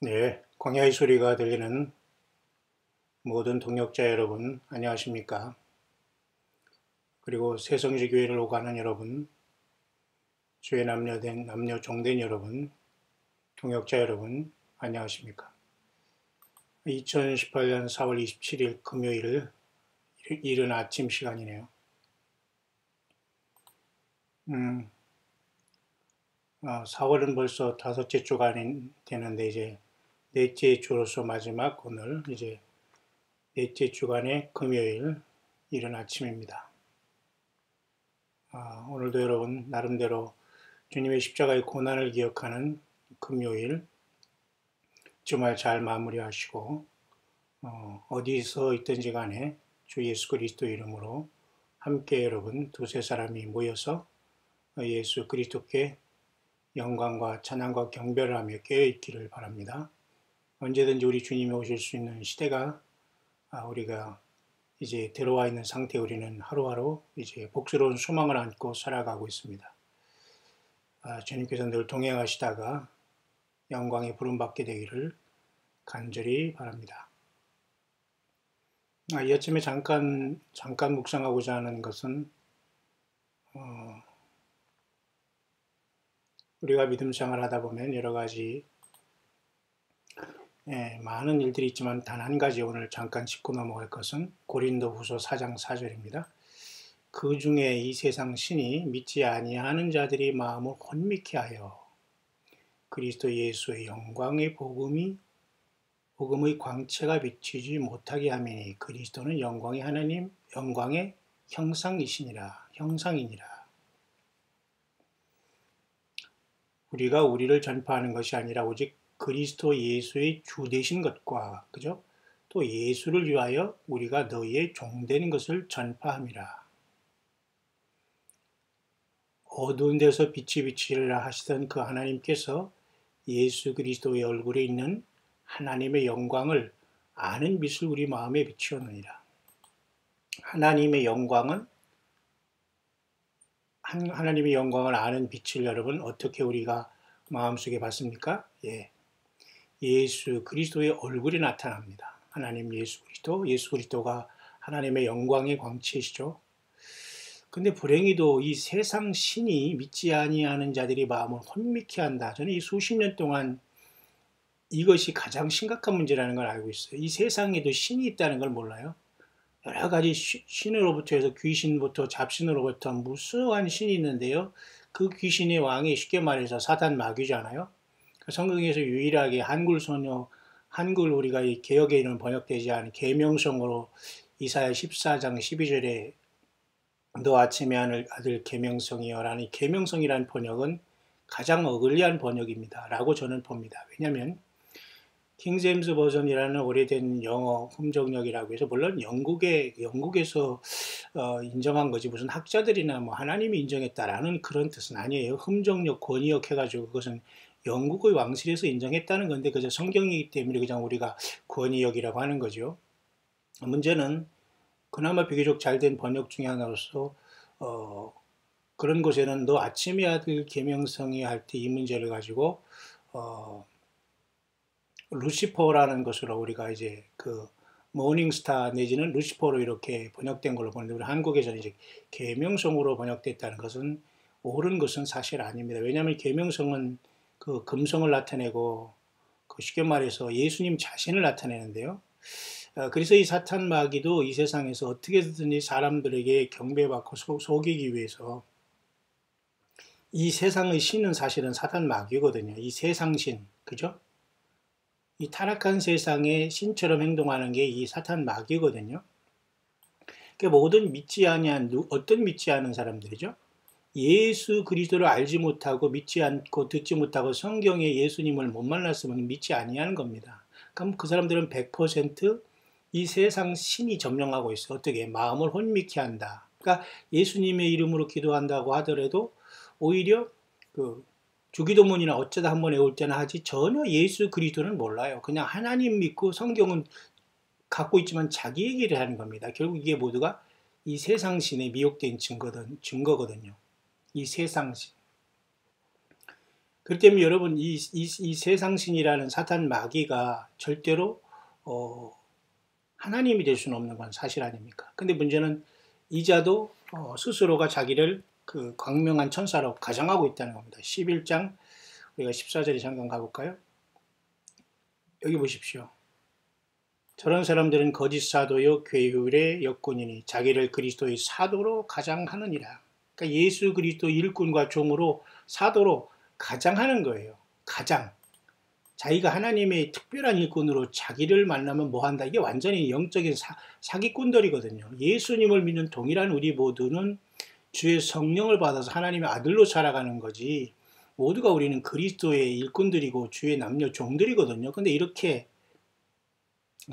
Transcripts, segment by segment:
네, 광야의 소리가 들리는 모든 동역자 여러분, 안녕하십니까? 그리고 새성지교회를 오가는 여러분, 주의 남녀 종된 여러분, 동역자 여러분, 안녕하십니까? 2018년 4월 27일 금요일 이른 아침 시간이네요. 4월은 벌써 다섯째 주가 되는데 이제 넷째 주로서 마지막 오늘 이제 넷째 주간의 금요일 이른 아침입니다. 오늘도 여러분 나름대로 주님의 십자가의 고난을 기억하는 금요일 주말 잘 마무리하시고 어디서 있든지 간에 주 예수 그리스도 이름으로 함께 여러분 두세 사람이 모여서 예수 그리스도께 영광과 찬양과 경배를 하며 깨어있기를 바랍니다. 언제든지 우리 주님이 오실 수 있는 시대가 우리가 이제 들어와 있는 상태 우리는 하루하루 이제 복스러운 소망을 안고 살아가고 있습니다. 주님께서 늘 동행하시다가 영광의 부름받게 되기를 간절히 바랍니다. 이 아침에 잠깐 묵상하고자 하는 것은 우리가 믿음 생활을 하다 보면 여러 가지 많은 일들이 있지만 단 한 가지 오늘 잠깐 짚고 넘어갈 것은 고린도후서 4장 4절입니다. 그 중에 이 세상 신이 믿지 아니하는 자들이 마음을 혼미케 하여 그리스도 예수의 영광의 복음의 광채가 비치지 못하게 하매니 그리스도는 영광의 하나님 영광의 형상이니라. 우리가 우리를 전파하는 것이 아니라 오직 그리스도 예수의 주 되신 것과 그죠? 또 예수를 위하여 우리가 너희의 종된 것을 전파함이라. 어두운 데서 빛이 비치리라 하시던 그 하나님께서 예수 그리스도의 얼굴에 있는 하나님의 영광을 아는 빛을 우리 마음에 비추었느니라. 하나님의 영광을 아는 빛을 여러분 어떻게 우리가 마음속에 받습니까? 예수 그리스도의 얼굴이 나타납니다. 하나님 예수 그리스도가 하나님의 영광의 광채시죠. 근데 불행히도 이 세상 신이 믿지 아니하는 자들이 마음을 혼미케 한다. 저는 이 수십 년 동안 이것이 가장 심각한 문제라는 걸 알고 있어요. 이 세상에도 신이 있다는 걸 몰라요. 여러 가지 신으로부터 해서 귀신부터 잡신으로부터 무수한 신이 있는데요. 그 귀신의 왕이 쉽게 말해서 사단 마귀잖아요. 성경에서 유일하게 한글 우리가 이 개역에 이름 번역되지 않은 계명성으로 이사야 14장 12절에 너 아침에 하늘 아들 계명성이여 라는 계명성이라는 번역은 가장 어글리한 번역입니다. 라고 저는 봅니다. 왜냐하면 킹제임스 버전이라는 오래된 영어 흠정역이라고 해서 물론 영국에서 인정한 거지 무슨 학자들이나 뭐 하나님이 인정했다라는 그런 뜻은 아니에요. 흠정역 권위역 해가지고 그것은 영국의 왕실에서 인정했다는 건데 그저 성경이기 때문에 그냥 우리가 권위역이라고 하는 거죠. 문제는 그나마 비교적 잘된 번역 중에 하나로서 그런 곳에는 너 아침의 아들 계명성이 할 때 이 문제를 가지고 루시퍼라는 것으로 우리가 이제 그 모닝스타 내지는 루시퍼로 이렇게 번역된 걸로 보는데 우리 한국에서는 이제 계명성으로 번역됐다는 것은 옳은 것은 사실 아닙니다. 왜냐하면 계명성은 그 금성을 나타내고 그 쉽게 말해서 예수님 자신을 나타내는데요. 그래서 이 사탄 마귀도 이 세상에서 어떻게든지 사람들에게 경배받고 속이기 위해서 이 세상의 신은 사실은 사탄 마귀거든요. 이 세상 신, 그죠? 이 타락한 세상의 신처럼 행동하는 게 이 사탄 마귀거든요. 그러니까 모든 어떤 믿지 않은 사람들이죠? 예수 그리스도를 알지 못하고 믿지 않고 듣지 못하고 성경에 예수님을 못 만났으면 믿지 아니하는 겁니다. 그럼 그 사람들은 100%이 세상 신이 점령하고 있어. 어떻게? 마음을 혼미케 한다. 그러니까 예수님의 이름으로 기도한다고 하더라도 오히려 그 주기도문이나 어쩌다 한번 외울 때나 하지 전혀 예수 그리스도는 몰라요. 그냥 하나님 믿고 성경은 갖고 있지만 자기 얘기를 하는 겁니다. 결국 이게 모두가 이 세상 신에 미혹된 증거거든요. 이 세상 신. 그렇기 때문에 여러분 이 세상신이라는 사탄 마귀가 절대로 하나님이 될 수는 없는 건 사실 아닙니까? 근데 문제는 이자도 스스로가 자기를 그 광명한 천사로 가정하고 있다는 겁니다. 11장 우리가 14절에 잠깐 가볼까요? 여기 보십시오. 저런 사람들은 거짓 사도요 괴율의 역군이니 자기를 그리스도의 사도로 가장하느니라. 그러니까 예수 그리스도 일꾼과 종으로 사도로 가장하는 거예요. 가장. 자기가 하나님의 특별한 일꾼으로 자기를 만나면 뭐한다. 이게 완전히 영적인 사기꾼들이거든요. 예수님을 믿는 동일한 우리 모두는 주의 성령을 받아서 하나님의 아들로 살아가는 거지. 모두가 우리는 그리스도의 일꾼들이고 주의 남녀 종들이거든요. 근데 이렇게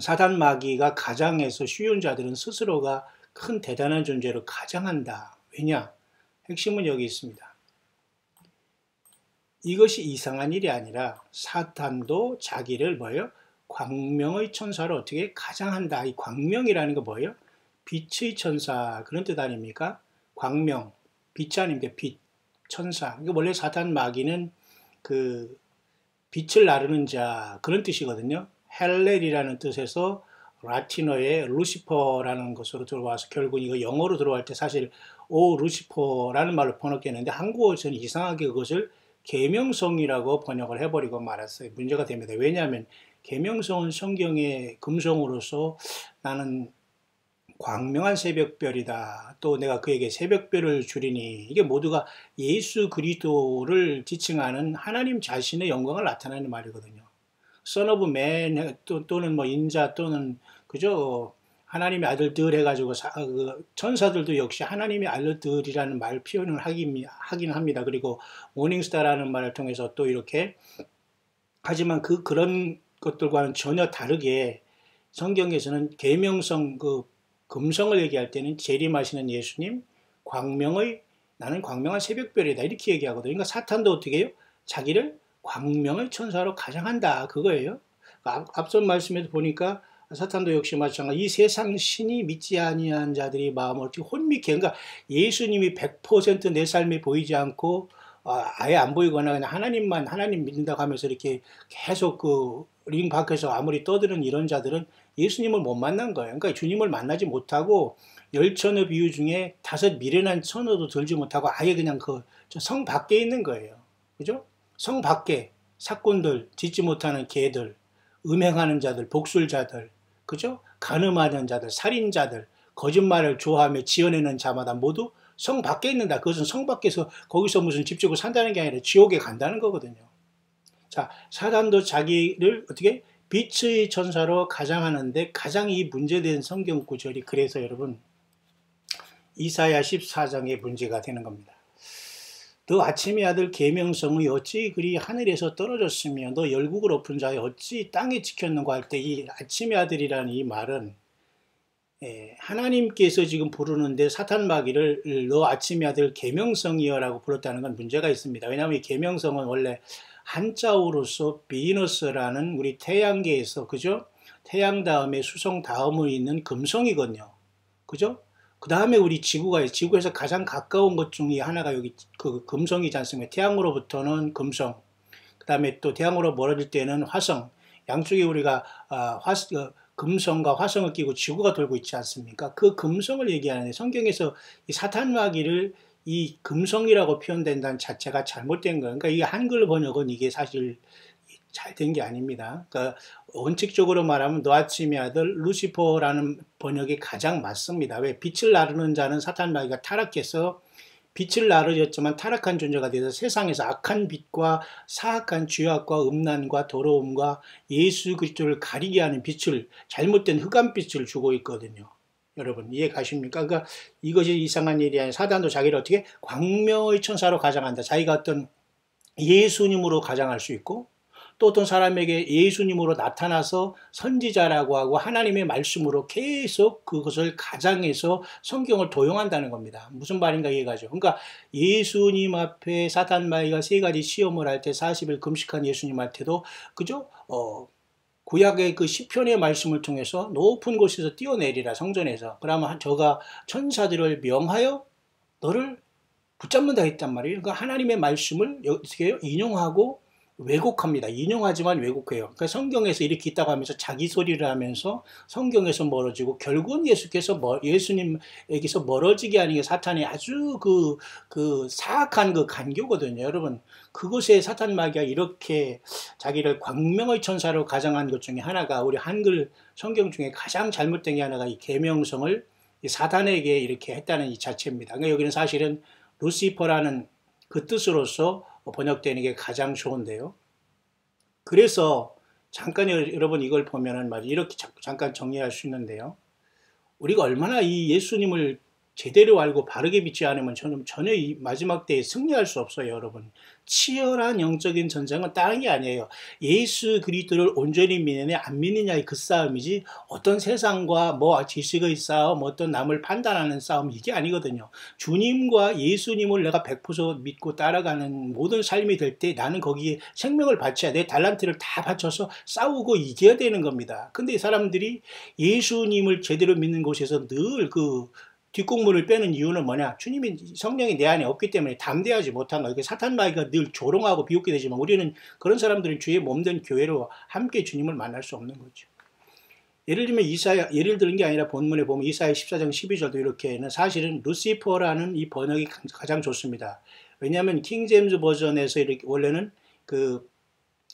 사단 마귀가 가장해서 쉬운 자들은 스스로가 큰 대단한 존재로 가장한다. 왜냐? 핵심은 여기 있습니다. 이것이 이상한 일이 아니라 사탄도 자기를 뭐예요? 광명의 천사로 어떻게 가장한다. 이 광명이라는 거 뭐예요? 빛의 천사 그런 뜻 아닙니까? 광명, 빛 아닙니까? 빛, 천사. 이거 원래 사탄 마귀는 그 빛을 나르는 자 그런 뜻이거든요. 헬렐이라는 뜻에서 라틴어의 루시퍼라는 것으로 들어와서 결국 이거 영어로 들어갈 때 사실 오 루시퍼라는 말로 번역했는데 한국어에서는 이상하게 그것을 계명성이라고 번역을 해버리고 말았어요. 문제가 됩니다. 왜냐하면 계명성은 성경의 금성으로서 나는 광명한 새벽별이다. 또 내가 그에게 새벽별을 주리니 이게 모두가 예수 그리스도를 지칭하는 하나님 자신의 영광을 나타내는 말이거든요. Son of Man 또는 뭐 인자 또는 그죠 하나님의 아들들 해가지고 천사들도 역시 하나님의 아들들이라는 말 표현을 하긴 합니다. 그리고 모닝스타라는 말을 통해서 또 이렇게 하지만 그런 것들과는 전혀 다르게 성경에서는 계명성 그 금성을 얘기할 때는 재림하시는 예수님 나는 광명한 새벽별이다 이렇게 얘기하거든요. 그러니까 사탄도 어떻게 해요? 자기를 광명의 천사로 가장한다 그거예요. 앞선 말씀에도 보니까 사탄도 역시 마찬가지 이 세상 신이 믿지 아니한 자들이 마음을 어떻게 혼미케 그러니까 예수님이 100% 내 삶에 보이지 않고 아예 안 보이거나 그냥 하나님 믿는다고 하면서 이렇게 계속 그 링 밖에서 아무리 떠드는 이런 자들은 예수님을 못 만난 거예요. 그러니까 주님을 만나지 못하고 열천의 비유 중에 5 미련한 천어도 들지 못하고 아예 그냥 그 성 밖에 있는 거예요. 그죠? 성 밖에 사꾼들, 짓지 못하는 개들, 음행하는 자들, 복술자들, 그죠? 간음하는 자들, 살인자들, 거짓말을 좋아하며 지어내는 자마다 모두 성 밖에 있는다. 그것은 성 밖에서 거기서 무슨 집 지고 산다는 게 아니라 지옥에 간다는 거거든요. 자, 사단도 자기를 어떻게 빛의 천사로 가장하는데 가장 이 문제된 성경 구절이 그래서 여러분 이사야 14장의 문제가 되는 겁니다. 너 아침의 아들 계명성의 어찌 그리 하늘에서 떨어졌으며 너 열국을 엎은 자의 어찌 땅에 지켰는가 할 때 이 아침의 아들이라는 이 말은 하나님께서 지금 부르는데 사탄 마귀를 너 아침의 아들 계명성이여라고 불렀다는 건 문제가 있습니다. 왜냐하면 이 계명성은 원래 한자어로서 비너스라는 우리 태양계에서 그죠? 태양 다음에 수성 다음에 있는 금성이거든요. 그죠? 그 다음에 우리 지구가 지구에서 가장 가까운 것 중에 하나가 여기 그 금성이지 않습니까? 태양으로부터는 금성, 그 다음에 또 태양으로 멀어질 때는 화성. 양쪽에 우리가 금성과 화성을 끼고 지구가 돌고 있지 않습니까? 그 금성을 얘기하는데 성경에서 이 사탄 마귀를 이 금성이라고 표현된다는 자체가 잘못된 거예요. 그러니까 이 한글 번역은 이게 사실 잘 된 게 아닙니다. 그러니까 원칙적으로 말하면 너 아침의 아들 루시퍼라는 번역이 가장 맞습니다. 왜? 빛을 나르는 자는 사탄 마귀가 타락해서 빛을 나르셨지만 타락한 존재가 돼서 세상에서 악한 빛과 사악한 죄악과 음란과 더러움과 예수 그리스도를 가리게 하는 빛을 잘못된 흑암 빛을 주고 있거든요. 여러분 이해 가십니까? 그러니까 이것이 이상한 일이 아니라 사단도 자기를 어떻게 광명의 천사로 가장한다. 자기가 어떤 예수님으로 가장할 수 있고 또 어떤 사람에게 예수님으로 나타나서 선지자라고 하고 하나님의 말씀으로 계속 그것을 가장해서 성경을 도용한다는 겁니다. 무슨 말인가 이해가죠. 그러니까 예수님 앞에 사탄 마귀가 3가지 시험을 할 때 40일 금식한 예수님한테도 그죠? 구약의 그 시편의 말씀을 통해서 높은 곳에서 뛰어내리라 성전에서. 그러면 저가 천사들을 명하여 너를 붙잡는다 했단 말이에요. 그러니까 하나님의 말씀을 어떻게 해요? 인용하고 왜곡합니다. 인용하지만 왜곡해요. 그러니까 성경에서 이렇게 있다고 하면서 자기 소리를 하면서 성경에서 멀어지고 결국은 예수님에게서 멀어지게 하는 게 사탄의 아주 그 사악한 그 간교거든요. 여러분, 그곳에 사탄 마귀가 이렇게 자기를 광명의 천사로 가장한 것 중에 하나가 우리 한글 성경 중에 가장 잘못된 게 하나가 이 계명성을 이 사탄에게 이렇게 했다는 이 자체입니다. 그러니까 여기는 사실은 루시퍼라는 그 뜻으로서 번역되는 게 가장 좋은데요. 그래서 잠깐 여러분 이걸 보면은 이렇게 잠깐 정리할 수 있는데요. 우리가 얼마나 이 예수님을 제대로 알고 바르게 믿지 않으면 저는 전혀 이 마지막 때에 승리할 수 없어요, 여러분. 치열한 영적인 전쟁은 다른 게 아니에요. 예수 그리스도를 온전히 믿느냐 안 믿느냐의 그 싸움이지 어떤 세상과 뭐 지식의 싸움, 어떤 남을 판단하는 싸움 이게 아니거든요. 주님과 예수님을 내가 100% 믿고 따라가는 모든 삶이 될 때 나는 거기에 생명을 바쳐야 돼. 달란트를 다 바쳐서 싸우고 이겨야 되는 겁니다. 근데 이 사람들이 예수님을 제대로 믿는 곳에서 늘 그 뒷공문을 빼는 이유는 뭐냐? 주님이 성령이 내 안에 없기 때문에 담대하지 못한 거예요. 사탄 마귀가 늘 조롱하고 비웃게 되지만 우리는 그런 사람들은 주의 몸된 교회로 함께 주님을 만날 수 없는 거죠. 예를 들면 예를 드는 게 아니라 본문에 보면 이사야 14장 12절도 이렇게는 사실은 루시퍼라는 이 번역이 가장 좋습니다. 왜냐하면 킹제임스 버전에서 이렇게 원래는 그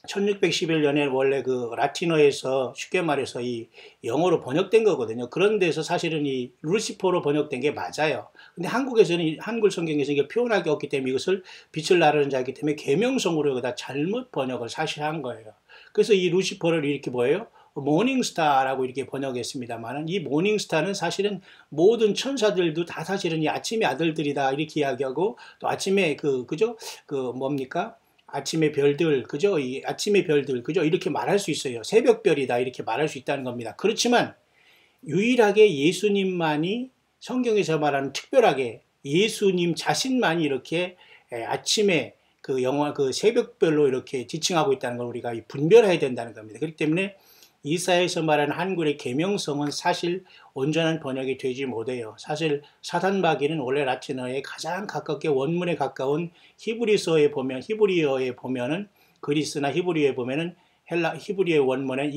1611년에 원래 그 라틴어에서 쉽게 말해서 이 영어로 번역된 거거든요. 그런 데서 사실은 이 루시퍼로 번역된 게 맞아요. 근데 한국에서는 한글 성경에서 이게 표현하기 없기 때문에 이것을 빛을 나르는 자이기 때문에 계명성으로 다 잘못 번역을 사실 한 거예요. 그래서 이 루시퍼를 이렇게 뭐예요? 모닝스타라고 이렇게 번역했습니다만은 이 모닝스타는 사실은 모든 천사들도 다 사실은 이 아침의 아들들이다 이렇게 이야기하고 또 아침에 그죠? 뭡니까? 아침의 별들, 그죠? 이 아침의 별들, 그죠? 이렇게 말할 수 있어요. 새벽별이다, 이렇게 말할 수 있다는 겁니다. 그렇지만, 유일하게 예수님만이 성경에서 말하는 특별하게 예수님 자신만이 이렇게 아침에 그 새벽별로 이렇게 지칭하고 있다는 걸 우리가 분별해야 된다는 겁니다. 그렇기 때문에 이사야에서 말하는 한글의 계명성은 사실 온전한 번역이 되지 못해요. 사실 사단 마귀는 원래 라틴어에 가장 가깝게 원문에 가까운 히브리어에 보면은 그리스나 히브리어에 보면은 히브리어 원문에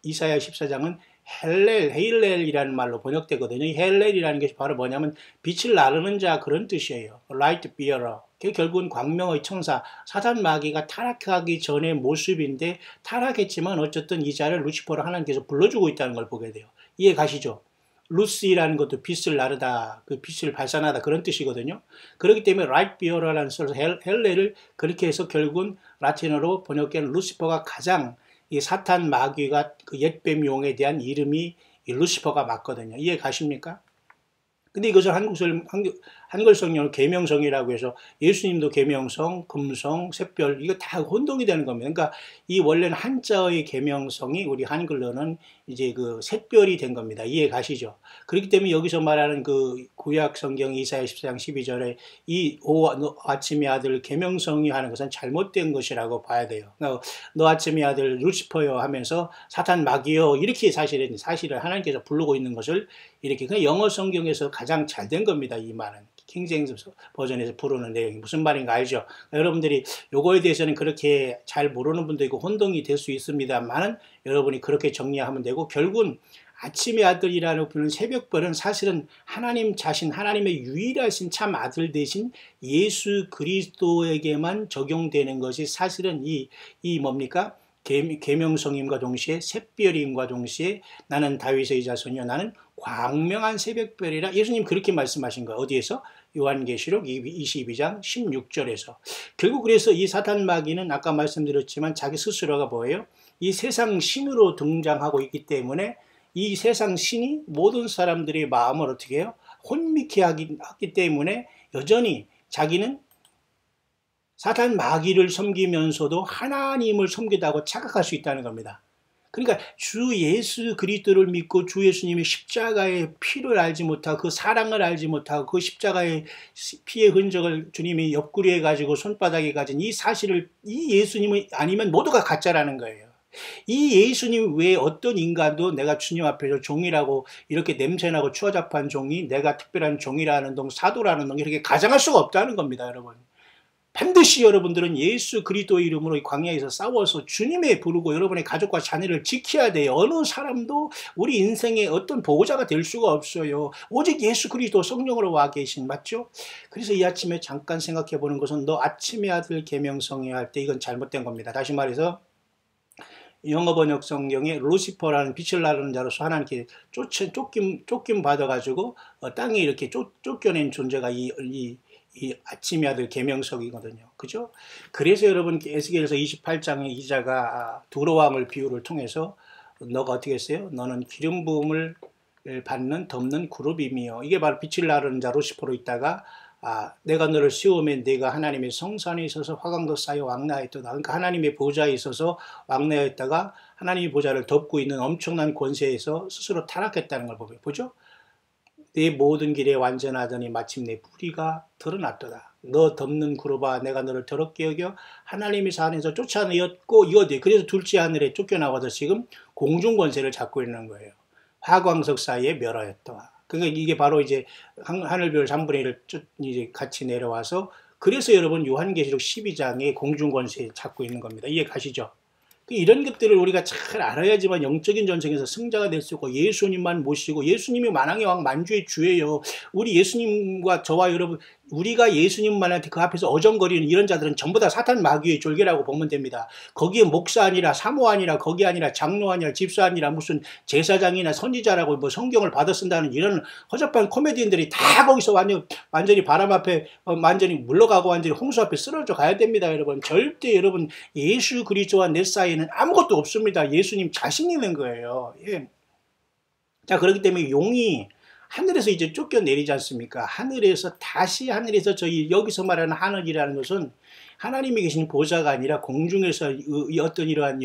이사야 14장은 헤일렐이라는 말로 번역되거든요. 이 헤일렐이라는 것이 바로 뭐냐면 빛을 나르는 자 그런 뜻이에요. Light bearer. 그게 결국은 광명의 천사, 사단 마귀가 타락하기 전의 모습인데 타락했지만 어쨌든 이 자를 루시퍼로 하나님께서 불러주고 있다는 걸 보게 돼요. 이해 가시죠? 루시라는 것도 빛을 나르다, 그 빛을 발산하다 그런 뜻이거든요. 그렇기 때문에 라이트 비어러라는 소리로 헬레를 그렇게 해서 결국은 라틴어로 번역된 루시퍼가 가장 이 사탄 마귀가 그 옛뱀 용에 대한 이름이 이 루시퍼가 맞거든요. 이해 가십니까? 근데 이것을 한글 성경을 계명성이라고 해서 예수님도 계명성, 금성, 샛별 이거 다 혼동이 되는 겁니다. 그러니까 이 원래는 한자의 계명성이 우리 한글로는 이제 그 샛별이 된 겁니다. 이해 가시죠? 그렇기 때문에 여기서 말하는 그 구약 성경 이사야 14장 12절에 이 아침의 아들 계명성이 하는 것은 잘못된 것이라고 봐야 돼요. 너 아침의 아들 루시퍼요 하면서 사탄 마귀요 이렇게 사실을 하나님께서 부르고 있는 것을 이렇게 그냥 영어 성경에서 가장 잘 된 겁니다. 이 말은 킹제임스 버전에서 부르는 내용이 무슨 말인가 알죠? 여러분들이 요거에 대해서는 그렇게 잘 모르는 분도 있고 혼동이 될 수 있습니다만은 여러분이 그렇게 정리하면 되고 결국은 아침의 아들이라는 부르는 새벽별은 사실은 하나님 자신 하나님의 유일하신 참 아들 대신 예수 그리스도에게만 적용되는 것이 사실은 이 뭡니까? 계명성임과 동시에 샛별임과 동시에 나는 다윗의 자손이요 나는 광명한 새벽별이라 예수님 그렇게 말씀하신 거예요. 어디에서? 요한계시록 22장 16절에서. 결국 그래서 이 사탄 마귀는 아까 말씀드렸지만 자기 스스로가 뭐예요? 이 세상 신으로 등장하고 있기 때문에 이 세상 신이 모든 사람들의 마음을 어떻게 해요? 혼미케 하기 때문에 여전히 자기는 사탄 마귀를 섬기면서도 하나님을 섬기다고 착각할 수 있다는 겁니다. 그러니까 주 예수 그리스도를 믿고 주 예수님의 십자가의 피를 알지 못하고 그 사랑을 알지 못하고 그 십자가의 피의 흔적을 주님이 옆구리에 가지고 손바닥에 가진 이 사실을 이 예수님이 아니면 모두가 가짜라는 거예요. 이 예수님 외에 어떤 인간도 내가 주님 앞에서 종이라고 이렇게 냄새나고 추어잡한 종이 내가 특별한 종이라는 동 사도라는 동 이렇게 가장할 수가 없다는 겁니다, 여러분. 반드시 여러분들은 예수 그리스도의 이름으로 이 광야에서 싸워서 주님의 부르고 여러분의 가족과 자녀를 지켜야 돼요. 어느 사람도 우리 인생의 어떤 보호자가 될 수가 없어요. 오직 예수 그리스도 성령으로 와 계신, 맞죠? 그래서 이 아침에 잠깐 생각해 보는 것은 너 아침의 아들 계명성해야 할 때 이건 잘못된 겁니다. 다시 말해서 영어 번역 성경에 루시퍼라는 빛을 나르는 자로서 하나님께 쫓김 받아가지고 땅에 이렇게 쫓겨낸 존재가 이 아침의 아들 계명석이거든요. 그죠? 그래서 여러분 에스겔서 28장의 이자가 두로왕을 비유를 통해서 너가 어떻게 했어요? 너는 기름 부음을 받는 덮는 그룹이며, 이게 바로 빛을 나르는 자 루시퍼로 있다가 내가 너를 세우면 네가 하나님의 성산에 있어서 화강도 쌓여 왕래하였도다. 그러니까 하나님의 보좌에 있어서 왕래하였다가 하나님의 보좌를 덮고 있는 엄청난 권세에서 스스로 타락했다는 걸 보죠. 내 모든 길에 완전하더니 마침내 뿌리가 드러났도다. 너 덮는 그룹아 내가 너를 더럽게 여겨 하나님의 산에서 쫓아내었고 이거지. 그래서 둘째 하늘에 쫓겨나와서 지금 공중 권세를 잡고 있는 거예요. 화광석 사이에 멸하였다. 그러니까 이게 바로 이제 하늘별 3분의 1을 이제 같이 내려와서, 그래서 여러분 요한계시록 12장에 공중 권세를 잡고 있는 겁니다. 이해 가시죠? 이런 것들을 우리가 잘 알아야지만 영적인 전쟁에서 승자가 될 수 있고, 예수님만 모시고, 예수님이 만왕의 왕 만주의 주예요. 우리 예수님과 저와 여러분, 우리가 예수님만한테 그 앞에서 어정거리는 이런 자들은 전부 다 사탄 마귀의 졸개라고 보면 됩니다. 거기에 목사 아니라 사모 아니라 거기 아니라 장로 아니라 집사 아니라 무슨 제사장이나 선지자라고 뭐 성경을 받아 쓴다는 이런 허접한 코미디언들이 다 거기서 완전히 바람 앞에 완전히 물러가고 완전히 홍수 앞에 쓰러져 가야 됩니다, 여러분. 절대 여러분 예수 그리스도와 내 사이에는 아무것도 없습니다. 예수님 자신이 있는 거예요. 예. 자, 그렇기 때문에 용이 하늘에서 이제 쫓겨내리지 않습니까? 하늘에서 다시 하늘에서 저희 여기서 말하는 하늘이라는 것은 하나님이 계신 보좌가 아니라 공중에서 어떤 이러한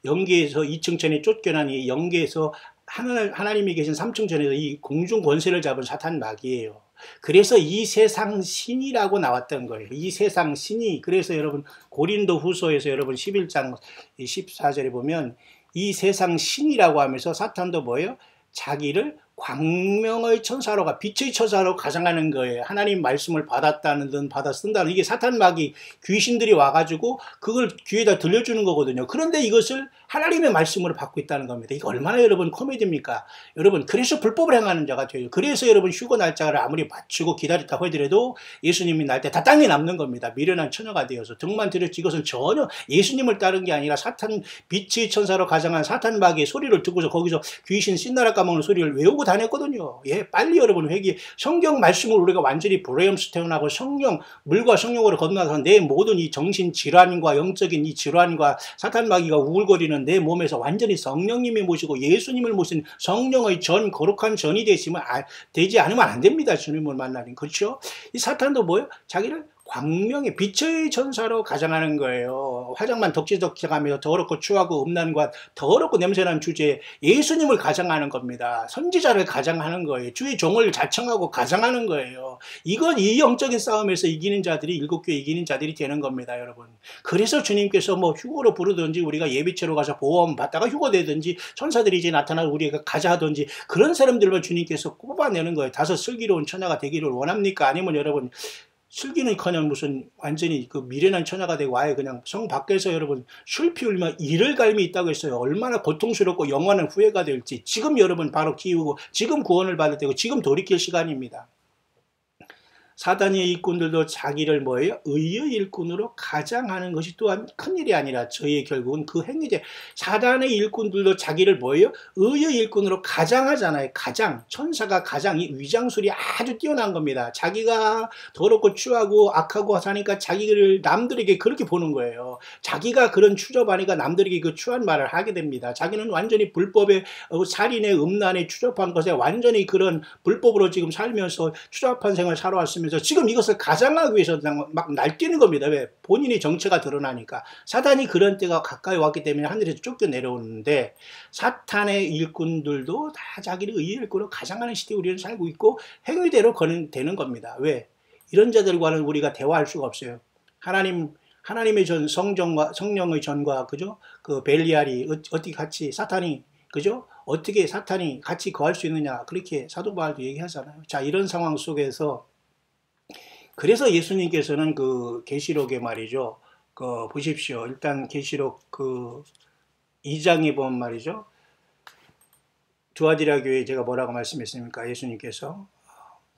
영계에서 2층천에 쫓겨난 이 영계에서 하나님이 계신 3층천에서 이 공중 권세를 잡은 사탄 마귀예요. 그래서 이 세상 신이라고 나왔던 거예요. 이 세상 신이. 그래서 여러분 고린도 후서에서 여러분 11장 14절에 보면 이 세상 신이라고 하면서 사탄도 뭐예요? 자기를 광명의 천사로가 빛의 천사로 가장하는 거예요. 하나님 말씀을 받았다는 듯 받아 쓴다는, 이게 사탄 마귀 귀신들이 와가지고 그걸 귀에다 들려주는 거거든요. 그런데 이것을 하나님의 말씀으로 받고 있다는 겁니다. 이거 얼마나 여러분 코미디입니까? 여러분 그래서 불법을 행하는 자가 돼요. 그래서 여러분 휴거 날짜를 아무리 맞추고 기다렸다고 하더라도 예수님이 날 때 다 땅에 남는 겁니다. 미련한 처녀가 되어서 등만 들였지. 이것은 전혀 예수님을 따른 게 아니라 사탄 빛의 천사로 가장한 사탄 마귀의 소리를 듣고서 거기서 귀신 신나라 까먹는 소리를 외우고 다녔거든요. 예, 빨리 여러분 회개. 성경 말씀을 우리가 완전히 브레임스테운하고 성령, 물과 성령으로 건너서 내 모든 이 정신 질환과 영적인 이 질환과 사탄 마귀가 우울거리는 내 몸에서 완전히 성령님이 모시고 예수님을 모신 성령의 전, 거룩한 전이 되지 않으면 안 됩니다. 주님을 만나는. 그렇죠? 이 사탄도 뭐예요? 자기를 광명의 빛의 천사로 가장하는 거예요. 화장만 덕지덕지하면서 더럽고 추하고 음란과 더럽고 냄새나는 주제에 예수님을 가장하는 겁니다. 선지자를 가장하는 거예요. 주의 종을 자청하고 가장하는 거예요. 이건 이 영적인 싸움에서 이기는 자들이, 7교회 이기는 자들이 되는 겁니다, 여러분. 그래서 주님께서 뭐 휴거로 부르든지 우리가 예비체로 가서 보험 받다가 휴거되든지 천사들이 이제 나타나 우리가 가자 하든지 그런 사람들만 주님께서 뽑아내는 거예요. 다섯 슬기로운 처녀가 되기를 원합니까? 아니면 여러분 슬기는커녕 무슨 완전히 그 미련한 처녀가 되고 아예 그냥 성 밖에서 여러분 술 피우면 이를 갈미 있다고 했어요. 얼마나 고통스럽고 영원한 후회가 될지 지금 여러분 바로 키우고 지금 구원을 받을 때고 지금 돌이킬 시간입니다. 사단의 일꾼들도 자기를 뭐예요? 의의 일꾼으로 가장하는 것이 또한 큰일이 아니라 저희의 결국은 그 행위제. 사단의 일꾼들도 자기를 뭐예요? 의의 일꾼으로 가장하잖아요. 가장. 천사가 가장. 이 위장술이 아주 뛰어난 겁니다. 자기가 더럽고 추하고 악하고 사니까 자기를 남들에게 그렇게 보는 거예요. 자기가 그런 추접하니까 남들에게 그 추한 말을 하게 됩니다. 자기는 완전히 불법에 살인에 음란에 추접한 것에 완전히 그런 불법으로 지금 살면서 추잡한 생활을 살아왔으면 지금 이것을 가장하기 위해서 막 날뛰는 겁니다. 왜? 본인의 정체가 드러나니까. 사단이 그런 때가 가까이 왔기 때문에 하늘에서 쫓겨 내려오는데 사탄의 일꾼들도 다 자기를 의의 일꾼으로 가장하는 시대에 우리는 살고 있고 행위대로 되는 겁니다. 왜? 이런 자들과는 우리가 대화할 수가 없어요. 하나님의 전 성전과 성령의 전과 그죠? 그 벨리알이 어떻게 같이 사탄이 그죠? 어떻게 사탄이 같이 거할 수 있느냐 그렇게 사도 바울도 얘기하잖아요. 자, 이런 상황 속에서 그래서 예수님께서는 그 계시록에 말이죠. 그 보십시오. 일단 계시록 그 2장에 보면 말이죠. 두아디라 교회에 제가 뭐라고 말씀했습니까? 예수님께서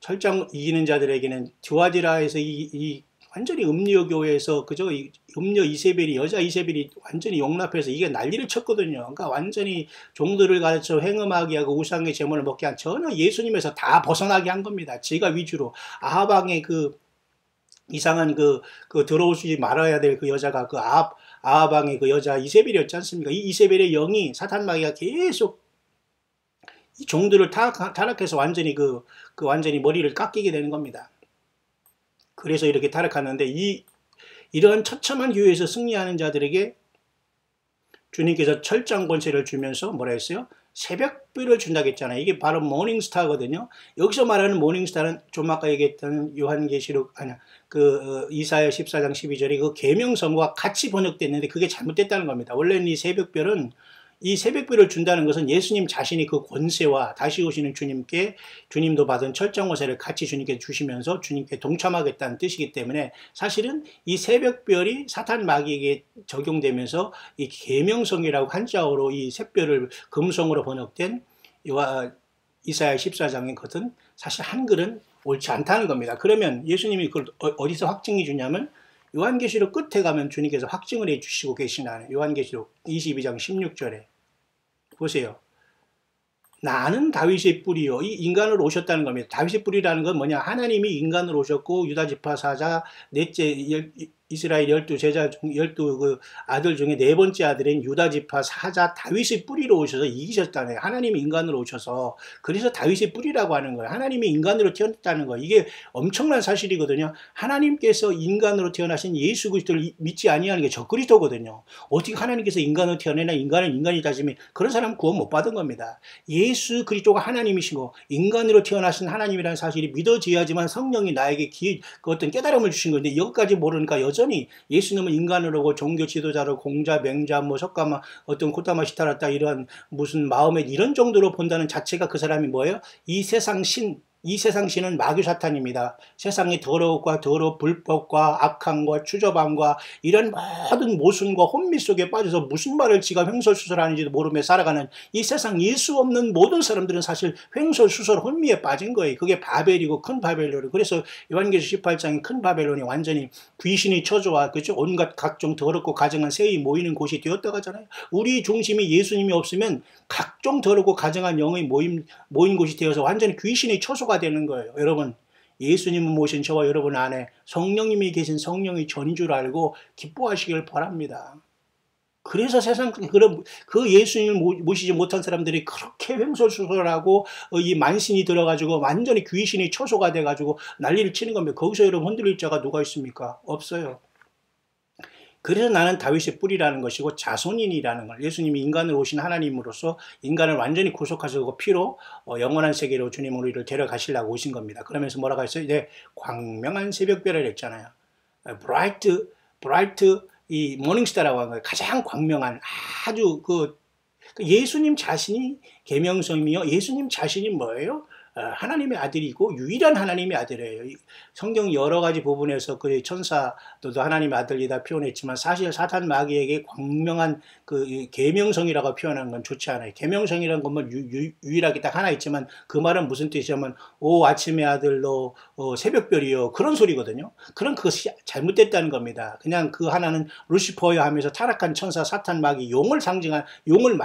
철장 이기는 자들에게는 두아디라에서 이 완전히 음료 교회에서 그죠? 음료 이세벨이 여자 이세벨이 완전히 용납해서 이게 난리를 쳤거든요. 그러니까 완전히 종들을 가르쳐 행음하게 하고 우상의 제물을 먹게 한 전혀 예수님에서 다 벗어나게 한 겁니다. 지가 위주로 아합왕의 그 이상한 그 들어오시지 말아야 될 그 여자가 그 아합왕의 그 여자 이세벨이었지 않습니까? 이 이세벨의 영이 사탄 마귀가 계속 이 종들을 타락해서 완전히 완전히 머리를 깎이게 되는 겁니다. 그래서 이렇게 타락하는데 이러한 처참한 교회에서 승리하는 자들에게 주님께서 철장 권세를 주면서 뭐라 했어요? 새벽별을 준다고 했잖아요. 이게 바로 모닝스타거든요. 여기서 말하는 모닝스타는 좀 아까 얘기했던 요한계시록 이사야 14장 12절에 그 계명성과 같이 번역됐는데 그게 잘못됐다는 겁니다. 원래는 이 새벽별을 준다는 것은 예수님 자신이 그 권세와 다시 오시는 주님도 받은 철장 권세를 같이 주님께 주시면서 주님께 동참하겠다는 뜻이기 때문에 사실은 이 새벽별이 사탄 마귀에게 적용되면서 이 계명성이라고 한자어로 이 새별을 금성으로 번역된 이사야 14장의 것은 사실 한글은 옳지 않다는 겁니다. 그러면 예수님이 그걸 어디서 확증해 주냐면 요한계시록 끝에 가면 주님께서 확증을 해 주시고 계시나요? 요한계시록 22장 16절에 보세요. 나는 다윗의 뿌리요. 이 인간으로 오셨다는 겁니다. 다윗의 뿌리라는 건 뭐냐? 하나님이 인간으로 오셨고 유다지파 사자 넷째 이스라엘 12제자 중 12그 아들 중에 네 번째 아들인 유다지파 사자 다윗의 뿌리로 오셔서 이기셨다는 거예요. 하나님이 인간으로 오셔서 그래서 다윗의 뿌리라고 하는 거예요. 하나님이 인간으로 태어났다는 거예요. 이게 엄청난 사실이거든요. 하나님께서 인간으로 태어나신 예수 그리스도를 믿지 아니하는 게 적그리스도거든요. 어떻게 하나님께서 인간으로 태어내나 인간은 인간이다지만 그런 사람은 구원 못 받은 겁니다. 예수 그리스도가 하나님이신 거 인간으로 태어나신 하나님이라는 사실이 믿어져야지만 성령이 나에게 그 어떤 깨달음을 주신 건데 여기까지 모르니까 여전히 예수님은 인간으로 오고 종교 지도자로 공자, 맹자, 뭐 석가마, 어떤 코타마 시타라타 이런 무슨 마음에 이런 정도로 본다는 자체가 그 사람이 뭐예요? 이 세상 신은 마귀 사탄입니다. 세상의 더러움과 불법과 악함과 추저함과 이런 모든 모순과 혼미 속에 빠져서 무슨 말을 지가 횡설수설하는지도 모르며 살아가는 이 세상 예수 없는 모든 사람들은 사실 횡설수설 혼미에 빠진 거예요. 그게 바벨이고 큰 바벨론이고 그래서 요한계시록 18장에 큰 바벨론이 완전히 귀신이 쳐져와 그죠? 온갖 각종 더럽고 가증한 새이 모이는 곳이 되었다고 하잖아요. 우리 중심이 예수님이 없으면 각종 더럽고 가증한 영의 모인 곳이 되어서 완전히 귀신이 처소가 되는 거예요. 여러분 예수님을 모신 저와 여러분 안에 성령님이 계신 성령의 전인 줄 알고 기뻐하시길 바랍니다. 그래서 세상 그 예수님을 모시지 못한 사람들이 그렇게 횡설수설하고 이 만신이 들어가지고 완전히 귀신이 처소가 돼가지고 난리를 치는 겁니다. 거기서 여러분 흔들릴 자가 누가 있습니까? 없어요. 그래서 나는 다윗의 뿌리라는 것이고 자손인이라는 걸 예수님이 인간으로 오신 하나님으로서 인간을 완전히 구속하시고 피로 영원한 세계로 주님 우리를 데려가시려고 오신 겁니다. 그러면서 뭐라고 했어요? 이제 광명한 새벽별을 했잖아요. 브라이트 이 모닝스타라고 하는 거예요. 가장 광명한 아주 예수님 자신이 계명성이며 예수님 자신이 뭐예요? 하나님의 아들이고 유일한 하나님의 아들이에요. 성경 여러 가지 부분에서 그 천사도 하나님의 아들이다 표현했지만 사실 사탄 마귀에게 광명한 그 계명성이라고 표현하는 건 좋지 않아요. 계명성이라는 건 뭐 유일하게 딱 하나 있지만 그 말은 무슨 뜻이냐면 오 아침의 아들 너 새벽별이요 그런 소리거든요. 그런 그것이 잘못됐다는 겁니다. 그냥 그 하나는 루시퍼여 하면서 타락한 천사 사탄 마귀 용을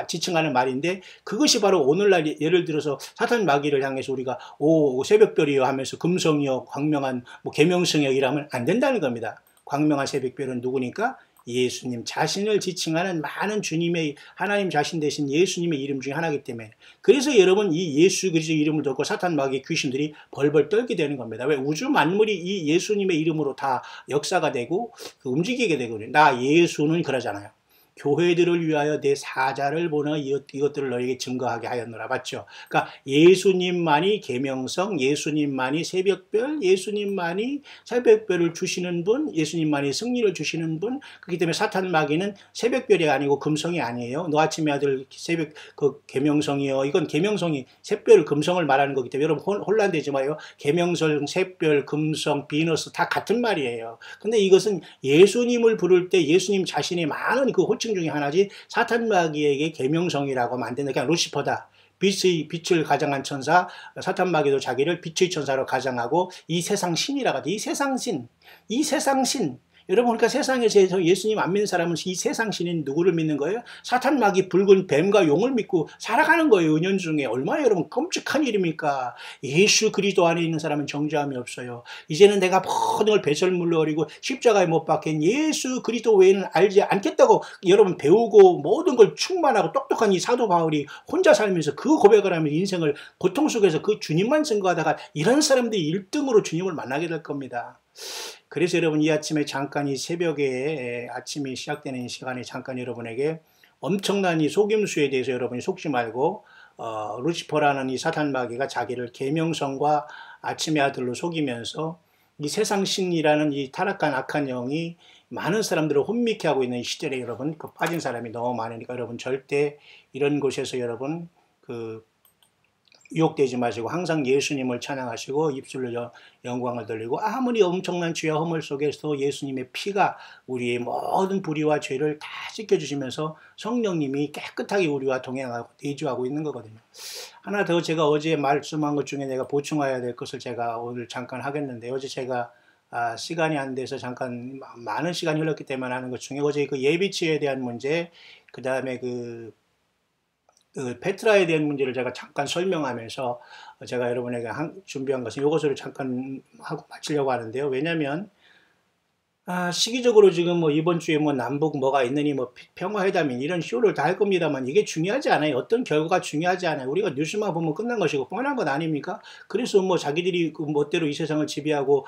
지칭하는 말인데 그것이 바로 오늘날 예를 들어서 사탄 마귀를 향해서 우리가 오 새벽별이요 하면서 금성이요 광명한 뭐 계명성이요 이러면 안 된다는 겁니다. 광명한 새벽별은 누구니까? 예수님 자신을 지칭하는 많은 주님의 하나님 자신 대신 예수님의 이름 중에 하나이기 때문에 그래서 여러분 이 예수 그리스도 이름을 듣고 사탄 마귀 귀신들이 벌벌 떨게 되는 겁니다. 왜 우주 만물이 이 예수님의 이름으로 다 역사가 되고 움직이게 되거든요. 나 예수는 그러잖아요. 교회들을 위하여 내 사자를 보내 이것들을 너에게 증거하게 하였노라. 봤죠? 그러니까 예수님만이 계명성, 예수님만이 새벽별, 예수님만이 새벽별을 주시는 분, 예수님만이 승리를 주시는 분. 그렇기 때문에 사탄 마귀는 새벽별이 아니고 금성이 아니에요. 너 아침의 아들 새벽 그 계명성이요. 이건 계명성이 새별 금성을 말하는 거기 때문에 여러분 혼란되지 마요. 계명성, 새별, 금성, 비너스 다 같은 말이에요. 근데 이것은 예수님을 부를 때 예수님 자신이 많은 그 호칭 중에 하나지, 사탄 마귀에게 계명성이라고 만드는 그냥 루시퍼다. 빛을 가장한 천사, 사탄 마귀도 자기를 빛의 천사로 가장하고 이 세상 신이라고 하죠. 이 세상 신, 이 세상 신. 여러분, 그러니까 세상에서 예수님 안 믿는 사람은 이 세상 신인 누구를 믿는 거예요? 사탄 마귀 붉은 뱀과 용을 믿고 살아가는 거예요. 은연중에. 얼마나 여러분 끔찍한 일입니까? 예수 그리스도 안에 있는 사람은 정죄함이 없어요. 이제는 내가 모든 걸 배설물로 버리고 십자가에 못 박힌 예수 그리스도 외에는 알지 않겠다고 여러분 배우고 모든 걸 충만하고 똑똑한 이 사도 바울이 혼자 살면서 그 고백을 하면서 인생을 고통 속에서 그 주님만 증거하다가 이런 사람들이 1등으로 주님을 만나게 될 겁니다. 그래서 여러분 이 아침에 잠깐 이 새벽에 아침이 시작되는 시간에 잠깐 여러분에게 엄청난 이 속임수에 대해서 여러분이 속지 말고 루시퍼라는 이 사탄 마귀가 자기를 계명성과 아침의 아들로 속이면서 이 세상 신이라는 이 타락한 악한 영이 많은 사람들을 혼미케 하고 있는 이 시절에 여러분 그 빠진 사람이 너무 많으니까 여러분 절대 이런 곳에서 여러분 유혹되지 마시고 항상 예수님을 찬양하시고 입술로 영광을 돌리고 아무리 엄청난 죄와 허물 속에서도 예수님의 피가 우리의 모든 불의와 죄를 다 씻겨주시면서 성령님이 깨끗하게 우리와 동행하고 내주하고 있는 거거든요. 하나 더 제가 어제 말씀한 것 중에 내가 보충해야 될 것을 제가 오늘 잠깐 하겠는데, 어제 제가 시간이 안 돼서 잠깐 많은 시간이 흘렀기 때문에 하는 것 중에 어제 그 예비치에 대한 문제, 그 다음에 그 페트라에 대한 문제를 제가 잠깐 설명하면서 제가 여러분에게 준비한 것은 이것을 잠깐 하고 마치려고 하는데요. 왜냐하면 시기적으로 지금 뭐 이번 주에 뭐 남북 뭐가 있느니 뭐 평화회담이 이런 쇼를 다 할 겁니다만 이게 중요하지 않아요. 어떤 결과가 중요하지 않아요. 우리가 뉴스만 보면 끝난 것이고 뻔한 것 아닙니까? 그래서 뭐 자기들이 그 멋대로 이 세상을 지배하고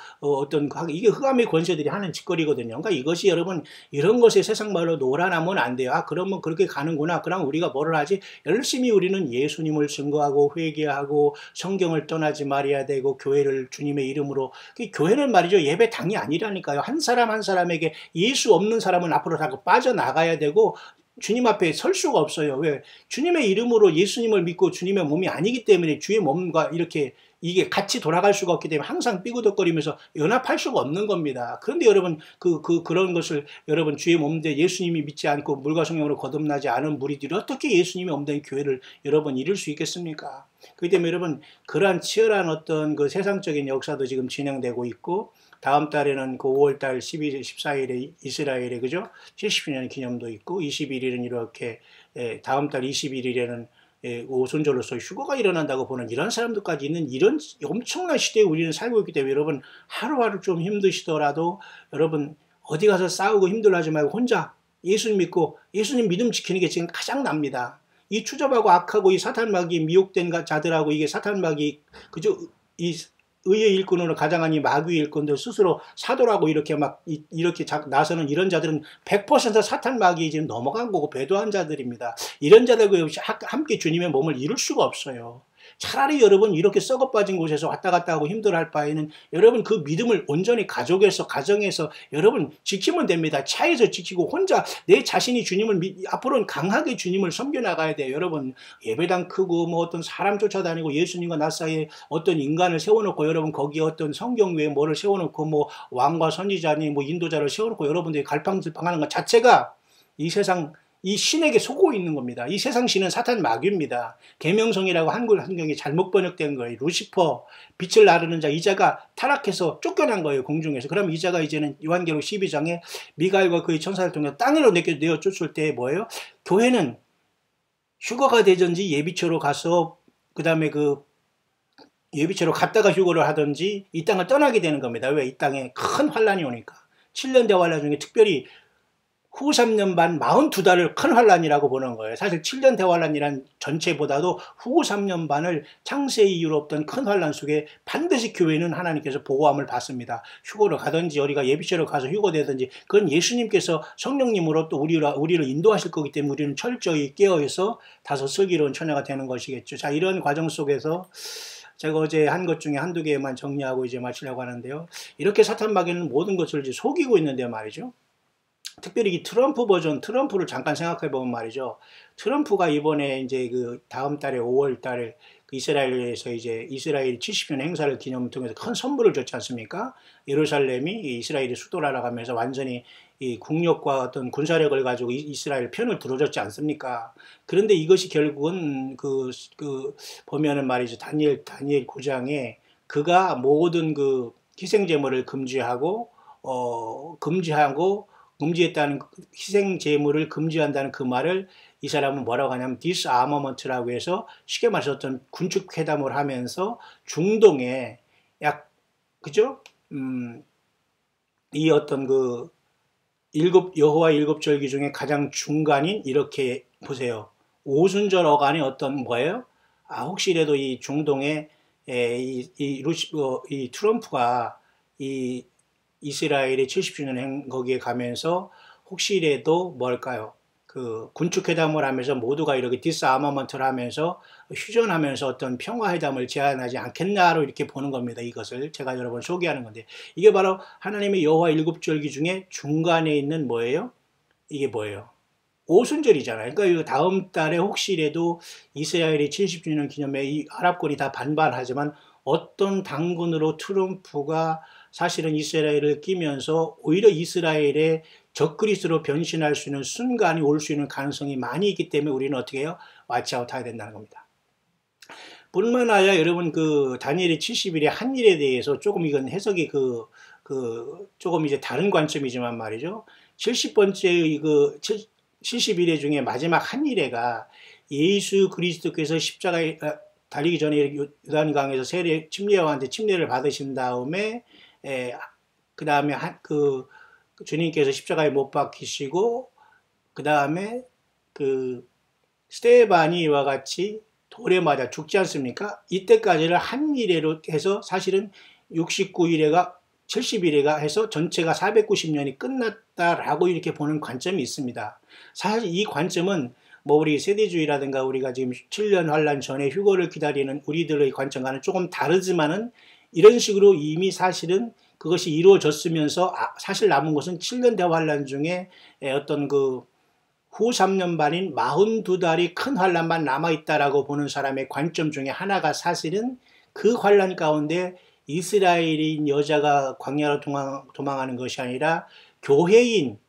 이게 흑암의 권세들이 하는 짓거리거든요. 그러니까 이것이 여러분 이런 것에 세상 말로 놀아나면 안 돼요. 그러면 그렇게 가는구나. 그럼 우리가 뭐를 하지? 열심히 우리는 예수님을 증거하고 회개하고 성경을 떠나지 말아야 되고 교회를 주님의 이름으로, 교회는 말이죠 예배당이 아니라니까요. 한 사람 한 사람에게 예수 없는 사람은 앞으로 다 빠져나가야 되고 주님 앞에 설 수가 없어요. 왜? 주님의 이름으로 예수님을 믿고 주님의 몸이 아니기 때문에 주의 몸과 이렇게 이게 같이 돌아갈 수가 없기 때문에 항상 삐그덕거리면서 연합할 수가 없는 겁니다. 그런데 여러분 그런 것을 여러분 주의 몸인데 예수님이 믿지 않고 물과 성령으로 거듭나지 않은 무리들이 어떻게 예수님이 없는 교회를 여러분 이룰 수 있겠습니까? 그렇기 때문에 여러분 그러한 치열한 어떤 그 세상적인 역사도 지금 진행되고 있고, 다음 달에는 그 5월달 14일에 이스라엘에 그죠? 70주년 기념도 있고 21일은 이렇게 다음 달 21일에는 오순절로서 휴거가 일어난다고 보는 이런 사람들까지 있는 이런 엄청난 시대에 우리는 살고 있기 때문에 여러분 하루하루 좀 힘드시더라도 여러분 어디 가서 싸우고 힘들어하지 말고 혼자 예수님 믿고 예수님 믿음 지키는 게 지금 가장 납니다. 이 추잡하고 악하고 이 사탄 마귀 미혹된 자들하고 이게 사탄 마귀 그죠? 이 의의 일꾼으로 가장한 이 마귀의 일꾼들 스스로 사도라고 이렇게 나서는 이런 자들은 100% 사탄 마귀에 지금 넘어간 거고 배도한 자들입니다. 이런 자들과 함께 주님의 몸을 이룰 수가 없어요. 차라리 여러분 이렇게 썩어 빠진 곳에서 왔다 갔다 하고 힘들어할 바에는 여러분 그 믿음을 온전히 가족에서 가정에서 여러분 지키면 됩니다. 차에서 지키고 혼자 내 자신이 주님을 앞으로는 강하게 주님을 섬겨나가야 돼요. 여러분 예배당 크고 뭐 어떤 사람 쫓아다니고 예수님과 나 사이에 어떤 인간을 세워놓고 여러분 거기에 어떤 성경 외에 뭐를 세워놓고 뭐 왕과 선지자니 뭐 인도자를 세워놓고 여러분들이 갈팡질팡하는 것 자체가 이 세상 이 신에게 속고 있는 겁니다. 이 세상 신은 사탄 마귀입니다. 계명성이라고 한글 성경이 잘못 번역된 거예요. 루시퍼, 빛을 나르는 자, 이 자가 타락해서 쫓겨난 거예요. 공중에서. 그럼 이 자가 이제는 요한계시록 12장에 미가엘과 그의 천사를 통해 땅으로 내어 쫓을 때 뭐예요? 교회는 휴거가 되든지 예비처로 가서 그 다음에 그 예비처로 갔다가 휴거를 하든지 이 땅을 떠나게 되는 겁니다. 왜? 이 땅에 큰 환란이 오니까. 7년 대환란 중에 특별히 후 3년 반 42달을 큰 환란이라고 보는 거예요. 사실 7년 대환란이란 전체보다도 후 3년 반을 창세 이후로 없던 큰 환란 속에 반드시 교회는 하나님께서 보호함을 받습니다. 휴거를 가든지 우리가 예비죄로 가서 휴거되든지 그건 예수님께서 성령님으로 또 우리를 인도하실 거기 때문에 우리는 철저히 깨어있어 다소 슬기로운 처녀가 되는 것이겠죠. 자, 이런 과정 속에서 제가 어제 한 것 중에 한두 개만 정리하고 이제 마치려고 하는데요. 이렇게 사탄 마귀는 모든 것을 이제 속이고 있는데 말이죠. 특별히 이 트럼프 버전, 트럼프를 잠깐 생각해 보면 말이죠. 트럼프가 이번에 이제 그 다음 달에 5월 달에 그 이스라엘에서 이제 이스라엘 70주년 행사를 기념을 통해서 큰 선물을 줬지 않습니까? 예루살렘이 이스라엘의 수도라고 하면서 완전히 이 국력과 어떤 군사력을 가지고 이스라엘 편을 들어줬지 않습니까? 그런데 이것이 결국은 보면은 말이죠. 다니엘 9장에 그가 모든 그 희생제물을 금지했다는 희생 제물을 금지한다는 그 말을 이 사람은 뭐라고 하냐면 disarmament라고 해서 쉽게 말해서 어떤 군축 회담을 하면서 중동에 그죠? 이 어떤 그 여호와 일곱 절기 중에 가장 중간인 이렇게 보세요. 오순절 어간이 어떤 뭐예요? 혹시라도 이 중동에 이 트럼프가 이 이스라엘의 70주년 거기에 가면서 혹시라도 뭘까요? 그 군축회담을 하면서 모두가 이렇게 디스아머먼트를 하면서 휴전하면서 어떤 평화회담을 제안하지 않겠나로 이렇게 보는 겁니다. 이것을 제가 여러분 소개하는 건데 이게 바로 하나님의 여호와 일곱 절기 중에 중간에 있는 뭐예요? 이게 뭐예요? 오순절이잖아요. 그러니까 다음 달에 혹시라도 이스라엘의 70주년 기념에 이 아랍권이 다 반발하지만 어떤 당군으로 트럼프가 사실은 이스라엘을 끼면서 오히려 이스라엘의 적그리스로 변신할 수 있는 순간이 올 수 있는 가능성이 많이 있기 때문에 우리는 어떻게 해요? 와치아웃 해야 된다는 겁니다. 뿐만 아니라 여러분 그 다니엘의 70일의 한 일에 대해서 조금 이건 해석이 조금 이제 다른 관점이지만 말이죠. 70번째 70일의 중에 마지막 한 일회가 예수 그리스도께서 십자가에 달리기 전에 요단강에서 침례요한한테 침례를 받으신 다음에 그 다음에 주님께서 십자가에 못 박히시고 그 다음에 스데반이 이와 같이 돌에 맞아 죽지 않습니까? 이때까지를 한 일회로 해서 사실은 69일회가 70일회가 해서 전체가 490년이 끝났다라고 이렇게 보는 관점이 있습니다. 사실 이 관점은 우리 세대주의라든가 우리가 지금 7년 환란 전에 휴거를 기다리는 우리들의 관점과는 조금 다르지만은 이런 식으로 이미 사실은 그것이 이루어졌으면서 사실 남은 것은 7년 대환란 중에 어떤 후 3년 반인 42달이 큰 환란만 남아있다라고 보는 사람의 관점 중에 하나가 사실은 그 환란 가운데 이스라엘인 여자가 광야로 도망하는 것이 아니라 교회인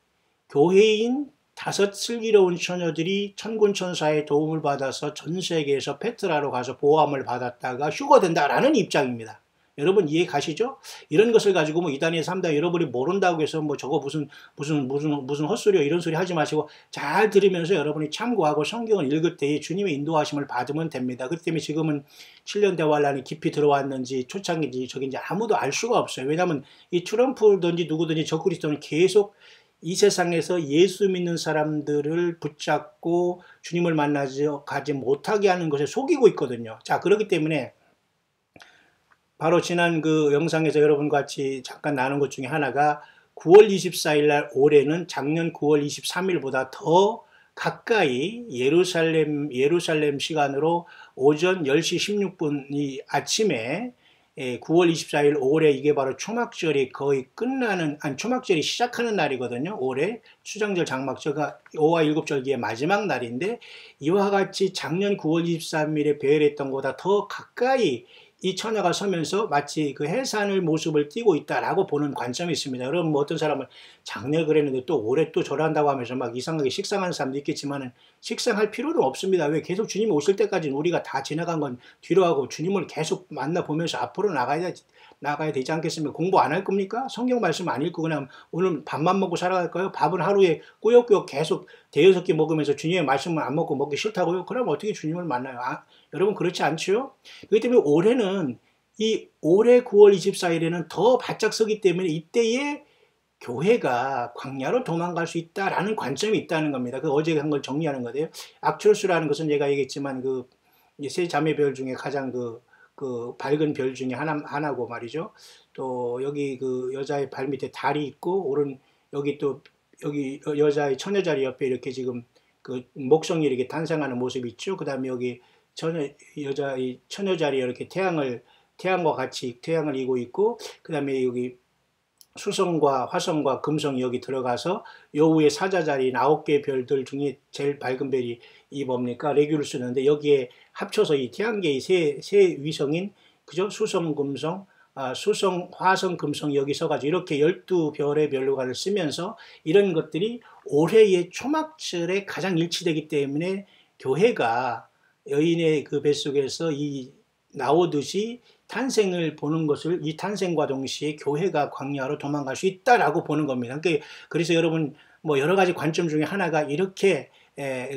다섯 슬기로운 처녀들이 천군천사의 도움을 받아서 전 세계에서 페트라로 가서 보호함을 받았다가 휴거된다라는 입장입니다. 여러분 이해 가시죠? 이런 것을 가지고 이단의 3단 여러분이 모른다고 해서 저거 무슨 헛소리요 이런 소리 하지 마시고 잘 들으면서 여러분이 참고하고 성경을 읽을 때에 주님의 인도하심을 받으면 됩니다. 그렇기 때문에 지금은 7년 대환란이 깊이 들어왔는지 초창기인지 저긴지 아무도 알 수가 없어요. 왜냐하면 이 트럼프든지 누구든지 적그리스도는 계속 이 세상에서 예수 믿는 사람들을 붙잡고 주님을 가지 못하게 하는 것에 속이고 있거든요. 자, 그렇기 때문에 바로 지난 영상에서 여러분과 같이 잠깐 나눈 것 중에 하나가 9월 24일 날 올해는 작년 9월 23일보다 더 가까이 예루살렘 시간으로 오전 10시 16분 이 아침에 9월 24일 올해 이게 바로 초막절이 거의 초막절이 시작하는 날이거든요. 올해 추장절 장막절가 5와 7절기의 마지막 날인데 이와 같이 작년 9월 23일에 배열했던 것보다 더 가까이 이 처녀가 서면서 마치 해산의 모습을 띠고 있다라고 보는 관점이 있습니다. 여러분 어떤 사람은 작년에 그랬는데 또 올해 또 저런다고 하면서 막 이상하게 식상하는 사람도 있겠지만은 식상할 필요는 없습니다. 왜 계속 주님 오실 때까지는 우리가 다 지나간 건 뒤로 하고 주님을 계속 만나보면서 앞으로 나가야 되지 않겠습니까? 공부 안 할 겁니까? 성경 말씀 안 읽고 그냥 오늘 밥만 먹고 살아갈까요? 밥은 하루에 꾸역꾸역 계속 대여섯 개 먹으면서 주님의 말씀을 안 먹기 싫다고요? 그럼 어떻게 주님을 만나요? 여러분 그렇지 않죠? 그렇기 때문에 올해 9월 24일에는 더 바짝 서기 때문에 이때에 교회가 광야로 도망갈 수 있다라는 관점이 있다는 겁니다. 그 어제 한 걸 정리하는 거예요. 악초스라는 것은 제가 얘기했지만 그 세 자매 별 중에 가장 그 밝은 별 중에 하나고 말이죠. 또 여기 그 여자의 발 밑에 달이 있고 오른 여기 또 여기 여자의 처녀자리 옆에 이렇게 지금 그 목성이 이렇게 탄생하는 모습이 있죠. 그다음에 여기 여자의 처녀자리에 이렇게 태양과 같이 태양을 이고 있고, 그다음에 여기 수성과 화성과 금성이 여기 들어가서 요 위에 사자자리인 9개의 별들 중에 제일 밝은 별이 이 뭡니까? 레귤루스인데 여기에 합쳐서 이 태양계의 세 위성인 그죠? 수성, 금성, 수성, 화성, 금성 여기 서가지고 이렇게 12별의 별로가를 쓰면서 이런 것들이 올해의 초막절에 가장 일치되기 때문에 교회가 여인의 그 뱃속에서 이 나오듯이 탄생을 보는 것을 이 탄생과 동시에 교회가 광야로 도망갈 수 있다라고 보는 겁니다. 그래서 여러분 뭐 여러 가지 관점 중에 하나가 이렇게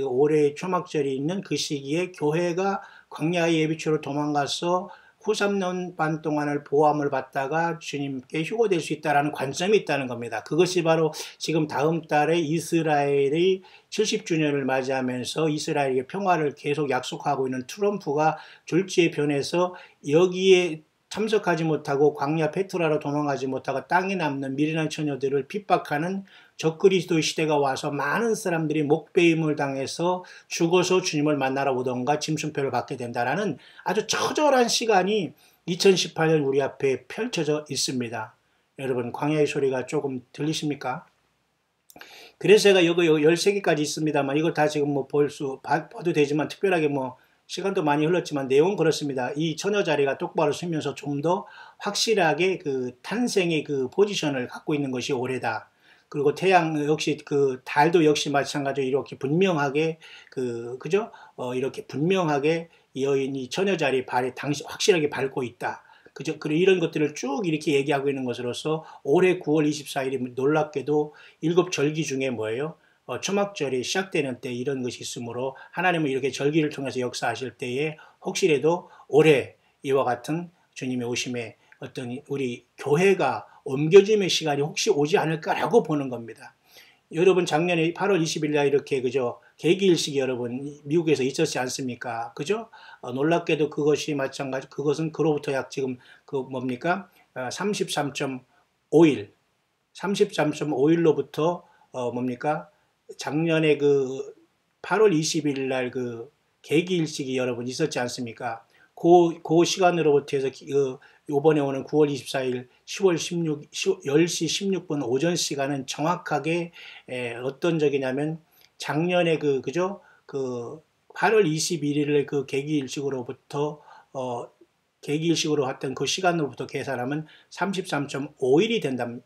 올해 초막절이 있는 그 시기에 교회가 광야의 예비초로 도망가서 후 3년 반 동안을 보함을 받다가 주님께 휴거될 수 있다는 관점이 있다는 겁니다. 그것이 바로 지금 다음 달에 이스라엘의 70주년을 맞이하면서 이스라엘에게 평화를 계속 약속하고 있는 트럼프가 졸지에 변해서 여기에 참석하지 못하고 광야 페트라로 도망가지 못하고 땅에 남는 미련한 처녀들을 핍박하는 적그리스도의 시대가 와서 많은 사람들이 목배임을 당해서 죽어서 주님을 만나러 오던가 짐승표를 받게 된다라는 아주 처절한 시간이 2018년 우리 앞에 펼쳐져 있습니다. 여러분 광야의 소리가 조금 들리십니까? 그래서 제가 여기 13개까지 있습니다만 이거 다 지금 뭐 봐도 되지만 특별하게 뭐 시간도 많이 흘렀지만 내용은 그렇습니다. 이 처녀 자리가 똑바로 서면서 좀 더 확실하게 그 탄생의 그 포지션을 갖고 있는 것이 올해다. 그리고 태양 역시 그 달도 역시 마찬가지로 이렇게 분명하게 그죠? 이렇게 분명하게 여인이 처녀 자리 발에 당시 확실하게 밟고 있다. 그죠? 그리고 이런 것들을 쭉 이렇게 얘기하고 있는 것으로서 올해 9월 24일이 놀랍게도 7절기 중에 뭐예요? 초막절이 시작되는 때 이런 것이 있으므로 하나님은 이렇게 절기를 통해서 역사하실 때에 혹시라도 올해 이와 같은 주님의 오심에 어떤 우리 교회가 옮겨짐의 시간이 혹시 오지 않을까라고 보는 겁니다. 여러분 작년에 8월 20일 날 이렇게 그죠? 개기일식이 여러분 미국에서 있었지 않습니까? 그죠? 놀랍게도 그것이 마찬가지 그것은 그로부터 약 지금 그 뭡니까? 33.5일 33.5일로부터 뭡니까? 작년에 그 8월 20일 날 그 개기일식이 여러분 있었지 않습니까? 그 시간으로부터 해서 요번에 오는 9월 24일 10월 10시 16분 오전 시간은 정확하게 어떤 적이냐면 작년에 그죠? 그 8월 21일에 그 계기일식으로부터 계기일식으로 했던 그 시간으로부터 계산하면 33.5일이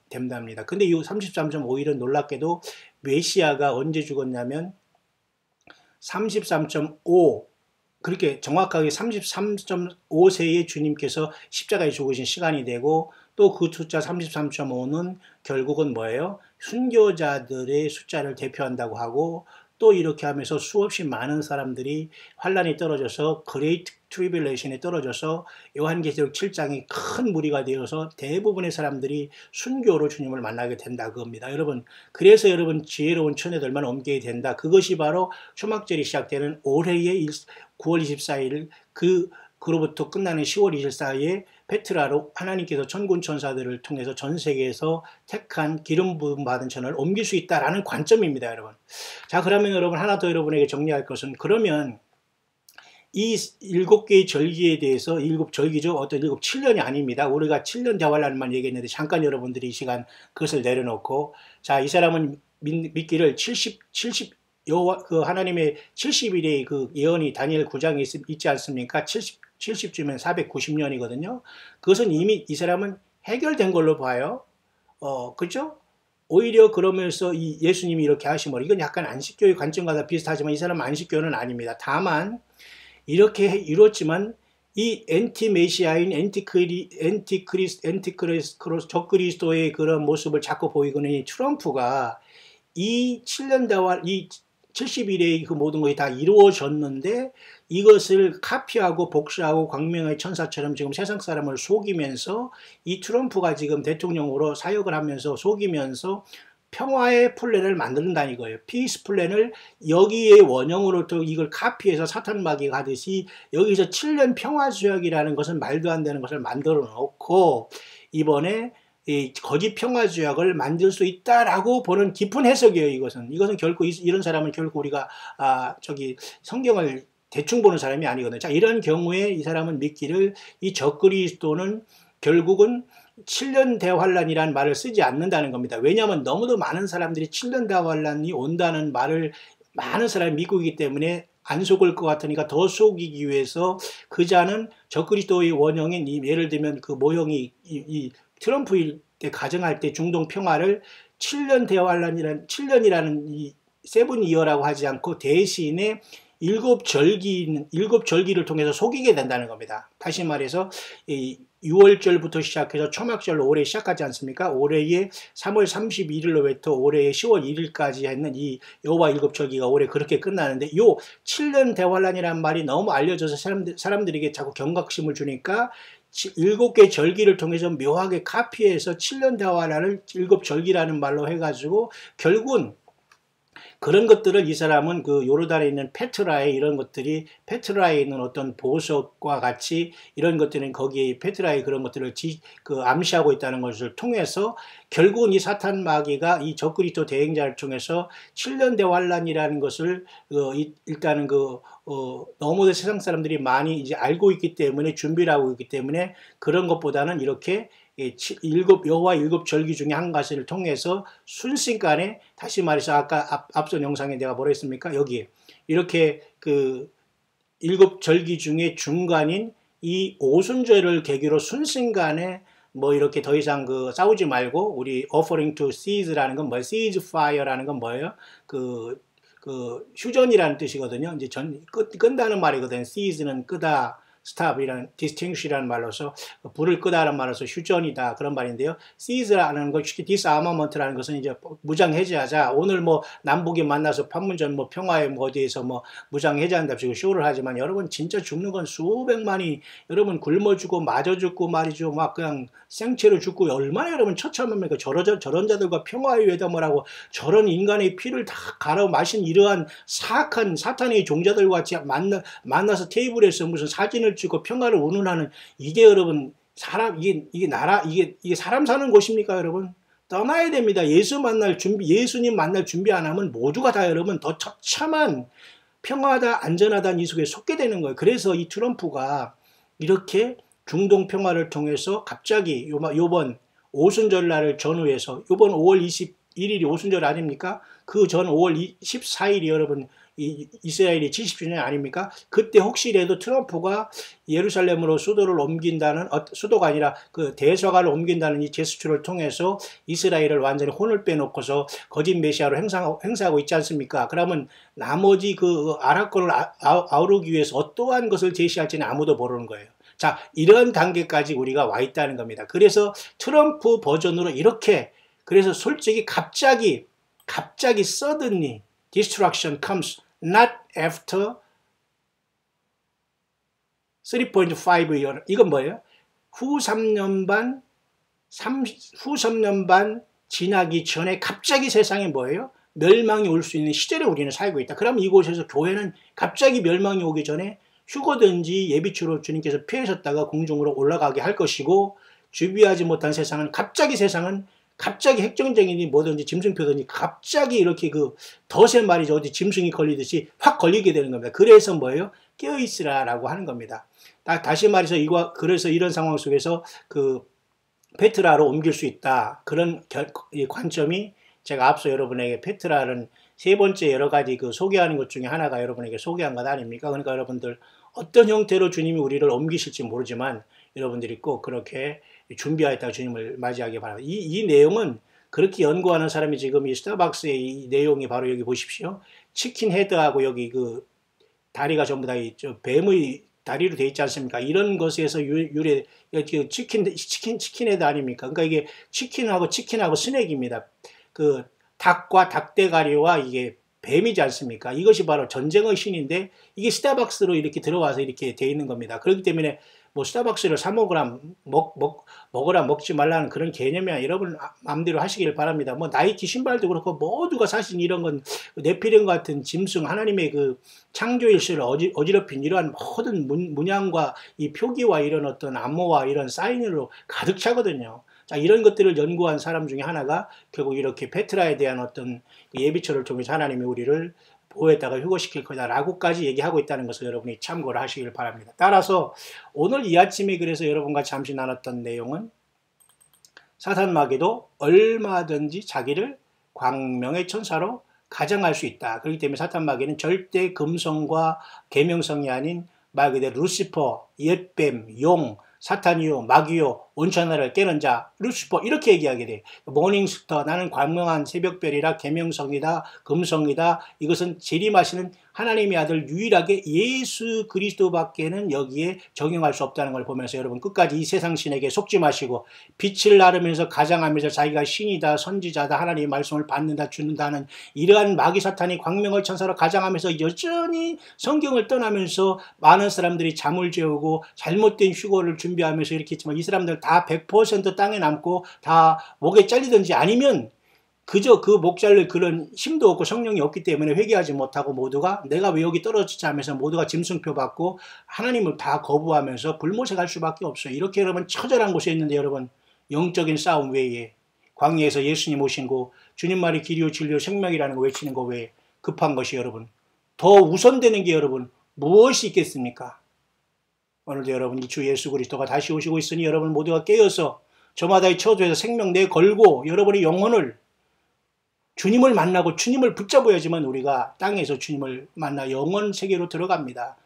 된답니다. 근데 이 33.5일은 놀랍게도 메시아가 언제 죽었냐면 33.5 그렇게 정확하게 33.5세의 주님께서 십자가에 죽으신 시간이 되고 또 그 숫자 33.5는 결국은 뭐예요? 순교자들의 숫자를 대표한다고 하고 또 이렇게 하면서 수없이 많은 사람들이 환란이 떨어져서 그레이트 트리빌레이션에 떨어져서 요한계시록 7장이 큰 무리가 되어서 대부분의 사람들이 순교로 주님을 만나게 된다 그겁니다. 여러분 그래서 여러분 지혜로운 처녀들만 옮겨야 된다. 그것이 바로 초막절이 시작되는 올해의 9월 24일 그로부터 끝나는 10월 24일에 페트라로 하나님께서 천군 천사들을 통해서 전 세계에서 택한 기름 부음 받은 천을 옮길 수 있다라는 관점입니다, 여러분. 자, 그러면 여러분 하나 더 여러분에게 정리할 것은 그러면 이 7개의 절기에 대해서 7절기죠. 어떤 7년이 아닙니다. 우리가 7년 대활란만 얘기했는데 잠깐 여러분들이 이 시간 그것을 내려놓고 자, 이 사람은 믿기를 70 그 하나님의 70일의 그 예언이 다니엘 9장에 있지 않습니까? 70주면 490년이거든요. 그것은 이미 이 사람은 해결된 걸로 봐요. 그죠? 오히려 그러면서 이 예수님이 이렇게 하시면 이건 약간 안식교의 관점과 비슷하지만 이 사람은 안식교는 아닙니다. 다만 이렇게 이뤘지만 이 엔티메시아인 적그리스도의 그런 모습을 자꾸 보이고는 이 트럼프가 이 7년 대활 이 70일에 그 모든 것이 다 이루어졌는데 이것을 카피하고 복수하고 광명의 천사처럼 지금 세상 사람을 속이면서 이 트럼프가 지금 대통령으로 사역을 하면서 속이면서 평화의 플랜을 만든다는 이거예요. 피스 플랜을 여기에 원형으로 또 이걸 카피해서 사탄마귀가 하듯이 여기서 7년 평화조약이라는 것은 말도 안 되는 것을 만들어 놓고 이번에 이 거짓 평화조약을 만들 수 있다라고 보는 깊은 해석이에요. 이것은 결코 이런 사람은 결코 우리가 성경을 대충 보는 사람이 아니거든요. 자, 이런 경우에 이 사람은 믿기를 이 적그리스도는 결국은 7년 대환란이라는 말을 쓰지 않는다는 겁니다. 왜냐하면 너무도 많은 사람들이 7년 대환란이 온다는 말을 많은 사람이 믿고 있기 때문에 안 속을 것 같으니까 더 속이기 위해서 그자는 적그리스도의 원형인 예를 들면 그 모형이 이 트럼프 때 가정할 때 중동 평화를 7년이라는 이 세븐 이어라고 하지 않고 대신에 일곱 절기를 통해서 속이게 된다는 겁니다. 다시 말해서 6월절부터 시작해서 초막절로 올해 시작하지 않습니까? 올해의 3월 31일로부터 올해의 10월 1일까지 했는 이 여호와 일곱 절기가 올해 그렇게 끝나는데 요 7년 대환란이라는 말이 너무 알려져서 사람들에게 자꾸 경각심을 주니까 7개 절기를 통해서 묘하게 카피해서 7년 대환란을 일곱 절기라는 말로 해가지고 결국은 그런 것들을 이 사람은 그 요르단에 있는 페트라에 이런 것들이 페트라에 있는 어떤 보석과 같이 이런 것들은 거기에 페트라에 그런 것들을 암시하고 있다는 것을 통해서 결국은 이 사탄 마귀가 이 적그리스도 대행자를 통해서 7년 대환란이라는 것을 일단은 너무도 세상 사람들이 많이 이제 알고 있기 때문에 준비를 하고 있기 때문에 그런 것보다는 이렇게 여호와 일곱 절기 중에 한 가지를 통해서 순식간에 다시 말해서 아까 앞선 영상에 내가 뭐라 했습니까? 여기에 이렇게 그 일곱 절기 중에 중간인 이 오순절을 계기로 순식간에 뭐 이렇게 더 이상 싸우지 말고 우리 offering to cease라는 건 뭐예요? ceasefire라는 건 뭐예요? 그 휴전이라는 뜻이거든요. 이제 끈다는 말이거든요. cease는 끄다. stop이라는 distinction이라는 말로서 불을 끄다라는 말로서 휴전이다 그런 말인데요. seize라는 것, disarmament라는 것은 이제 무장 해제하자. 오늘 뭐 남북이 만나서 판문점 뭐 평화의 뭐 어디에서 뭐 무장 해제한답시고 쇼를 하지만 여러분 진짜 죽는 건 수백만이 여러분 굶어 죽고 맞아 죽고 말이죠. 막 그냥 생채로 죽고 얼마나 여러분 처참합니까? 저런 자들과 평화의 회담을 하고 저런 인간의 피를 다 갈아 마신 이러한 사악한 사탄의 종자들과 같이 만나서 테이블에서 무슨 사진을 찍고 평화를 운운하는 이게 여러분 이게 사람 사는 곳입니까 여러분? 떠나야 됩니다. 예수님 만날 준비 안 하면 모두가 다 여러분 더 처참한 평화다 안전하다는 이 속에 속게 되는 거예요. 그래서 이 트럼프가 이렇게 중동 평화를 통해서 갑자기 요번 오순절날을 전후해서 요번 5월 21일이 오순절 아닙니까? 그 전 5월 14일이 여러분 이스라엘이 70주년 아닙니까? 그때 혹시라도 트럼프가 예루살렘으로 수도를 옮긴다는 수도가 아니라 그 대서관을 옮긴다는 이 제스처를 통해서 이스라엘을 완전히 혼을 빼놓고서 거짓 메시아로 행사하고 있지 않습니까? 그러면 나머지 그 아랍권을 아우르기 위해서 어떠한 것을 제시할지는 아무도 모르는 거예요. 자, 이런 단계까지 우리가 와 있다는 겁니다. 그래서 트럼프 버전으로 이렇게 그래서 솔직히 갑자기 suddenly destruction comes not after 3.5 year. 이건 뭐예요? 후 3년 반 지나기 전에 갑자기 세상에 뭐예요? 멸망이 올 수 있는 시절에 우리는 살고 있다. 그럼 이곳에서 교회는 갑자기 멸망이 오기 전에 휴거든지 예비추로 주님께서 피하셨다가 공중으로 올라가게 할 것이고 준비하지 못한 세상은 갑자기 핵정쟁이니 뭐든지 짐승표든지 갑자기 이렇게 덫에 말이죠. 어디 짐승이 걸리듯이 확 걸리게 되는 겁니다. 그래서 뭐예요? 깨어있으라라고 하는 겁니다. 다시 말해서 그래서 이런 상황 속에서 페트라로 옮길 수 있다. 그런 관점이 제가 앞서 여러분에게 페트라는 세 번째 여러 가지 소개하는 것 중에 하나가 여러분에게 소개한 것 아닙니까? 그러니까 여러분들 어떤 형태로 주님이 우리를 옮기실지 모르지만 여러분들이 꼭 그렇게 준비하였다고 주님을 맞이하기 바랍니다. 이 내용은 그렇게 연구하는 사람이 지금 이 스타벅스의 이 내용이 바로 여기 보십시오. 치킨 헤드하고 여기 다리가 전부 다 뱀의 다리로 되어 있지 않습니까? 이런 것에서 치킨 헤드 아닙니까? 그러니까 이게 치킨하고 스낵입니다. 닭과 닭대가리와 이게 뱀이지 않습니까? 이것이 바로 전쟁의 신인데 이게 스타벅스로 이렇게 들어와서 이렇게 돼 있는 겁니다. 그렇기 때문에 뭐 스타벅스를 사 먹으라 먹으라 먹지 말라는 그런 개념이 아니라 여러분 마음대로 하시길 바랍니다. 뭐 나이키 신발도 그렇고 모두가 사실 이런 건 네피림 같은 짐승 하나님의 그 창조일수를 어지럽힌 이러한 모든 문양과 이 표기와 이런 어떤 암호와 이런 사인으로 가득 차거든요. 자, 이런 것들을 연구한 사람 중에 하나가 결국 이렇게 페트라에 대한 어떤 예비처를 통해서 하나님이 우리를 보호했다가 휴거시킬 거다라고까지 얘기하고 있다는 것을 여러분이 참고를 하시길 바랍니다. 따라서 오늘 이 아침에 그래서 여러분과 잠시 나눴던 내용은 사탄 마귀도 얼마든지 자기를 광명의 천사로 가정할 수 있다. 그렇기 때문에 사탄 마귀는 절대 금성과 계명성이 아닌 말 그대로 루시퍼, 옛뱀, 용, 사탄이요, 마귀요, 온천하를 깨는 자, 루시퍼 이렇게 얘기하게 돼. 모닝스타, 나는 광명한 새벽별이라 계명성이다, 금성이다. 이것은 재림하시는 하나님의 아들 유일하게 예수 그리스도밖에는 여기에 적용할 수 없다는 걸 보면서 여러분 끝까지 이 세상 신에게 속지 마시고 빛을 나르면서 가장하면서 자기가 신이다, 선지자다, 하나님의 말씀을 받는다, 주는다는 이러한 마귀 사탄이 광명의 천사로 가장하면서 여전히 성경을 떠나면서 많은 사람들이 잠을 재우고 잘못된 휴거를 준비하면서 이렇게 했지만 이 사람들 다 100% 땅에 남고 다 목에 잘리든지 아니면 그저 그 목잘릴 그런 힘도 없고 성령이 없기 때문에 회개하지 못하고 모두가 내가 왜 여기 떨어지지 하면서 모두가 짐승표 받고 하나님을 다 거부하면서 불못에 갈 수밖에 없어요. 이렇게 여러분 처절한 곳에 있는데 여러분 영적인 싸움 외에 광야에서 예수님 오신 거 주님 말이 길이요 진리요 생명이라는 거 외치는 거 외에 급한 것이 여러분 더 우선되는 게 여러분 무엇이 있겠습니까? 오늘도 여러분 이 주 예수 그리스도가 다시 오시고 있으니 여러분 모두가 깨어서 저마다의 처소에서 생명 내 걸고 여러분의 영혼을 주님을 만나고 주님을 붙잡아야지만 우리가 땅에서 주님을 만나 영원 세계로 들어갑니다.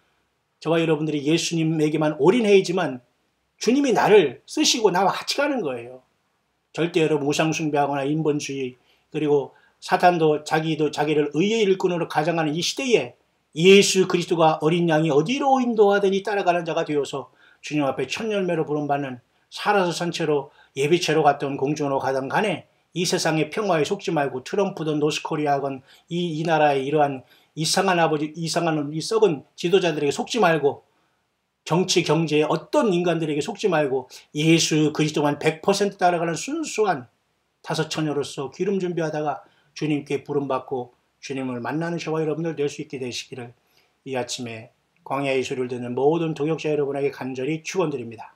저와 여러분들이 예수님에게만 올인해야지만 주님이 나를 쓰시고 나와 같이 가는 거예요. 절대 여러분 우상숭배하거나 인본주의 그리고 사탄도 자기를 의의 일꾼으로 가장하는 이 시대에 예수 그리스도가 어린 양이 어디로 인도하더니 따라가는 자가 되어서 주님 앞에 첫 열매로 부름받는 살아서 산채로 예비체로 갔던 공중으로 가던 간에 이 세상의 평화에 속지 말고 트럼프든 노스코리아건 이 나라의 이러한 이상한 이 썩은 지도자들에게 속지 말고 정치 경제에 어떤 인간들에게 속지 말고 예수 그리스도만 100% 따라가는 순수한 다섯 처녀로서 기름 준비하다가 주님께 부름받고 주님을 만나는 저와 여러분들 될 수 있게 되시기를 이 아침에 광야의 소리를 듣는 모든 동역자 여러분에게 간절히 축원드립니다.